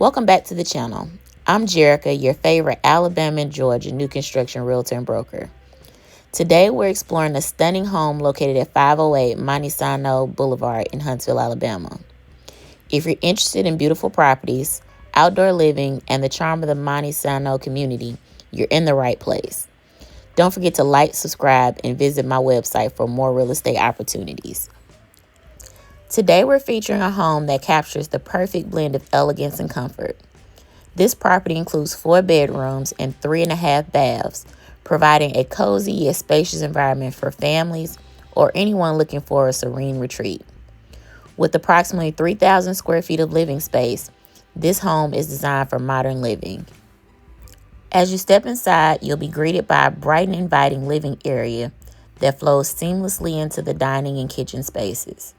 Welcome back to the channel. I'm Jerica, your favorite Alabama and Georgia new construction realtor and broker. Today we're exploring a stunning home located at 508 Monte Sano Blvd in Huntsville, Alabama. If you're interested in beautiful properties, outdoor living, and the charm of the Monte Sano community, you're in the right place. Don't forget to like, subscribe, and visit my website for more real estate opportunities. Today we're featuring a home that captures the perfect blend of elegance and comfort. This property includes 4 bedrooms and 3.5 baths, providing a cozy yet spacious environment for families or anyone looking for a serene retreat. With approximately 3,000 square feet of living space, this home is designed for modern living. As you step inside, you'll be greeted by a bright and inviting living area that flows seamlessly into the dining and kitchen spaces.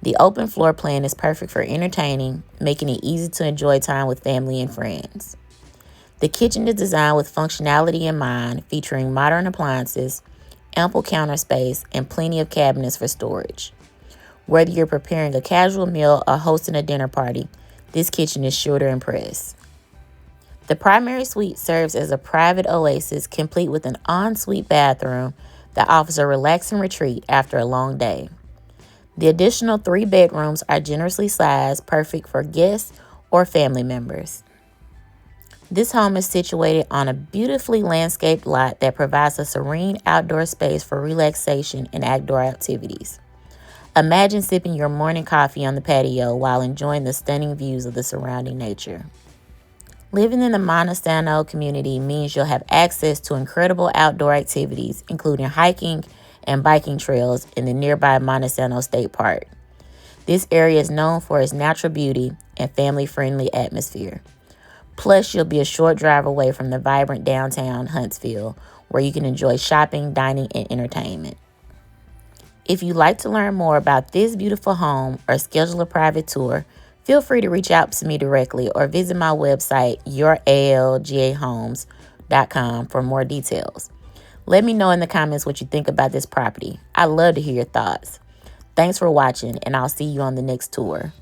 The open floor plan is perfect for entertaining, making it easy to enjoy time with family and friends. The kitchen is designed with functionality in mind, featuring modern appliances, ample counter space, and plenty of cabinets for storage. Whether you're preparing a casual meal or hosting a dinner party, this kitchen is sure to impress. The primary suite serves as a private oasis, complete with an ensuite bathroom that offers a relaxing retreat after a long day. The additional 3 bedrooms are generously sized, perfect for guests or family members. This home is situated on a beautifully landscaped lot that provides a serene outdoor space for relaxation and outdoor activities. Imagine sipping your morning coffee on the patio while enjoying the stunning views of the surrounding nature. Living in the Monte Sano community means you'll have access to incredible outdoor activities, including hiking and biking trails in the nearby Monte Sano State Park. This area is known for its natural beauty and family-friendly atmosphere. Plus, you'll be a short drive away from the vibrant downtown Huntsville, where you can enjoy shopping, dining, and entertainment. If you'd like to learn more about this beautiful home or schedule a private tour, feel free to reach out to me directly or visit my website, youralgahomes.com, for more details. Let me know in the comments what you think about this property. I'd love to hear your thoughts. Thanks for watching, and I'll see you on the next tour.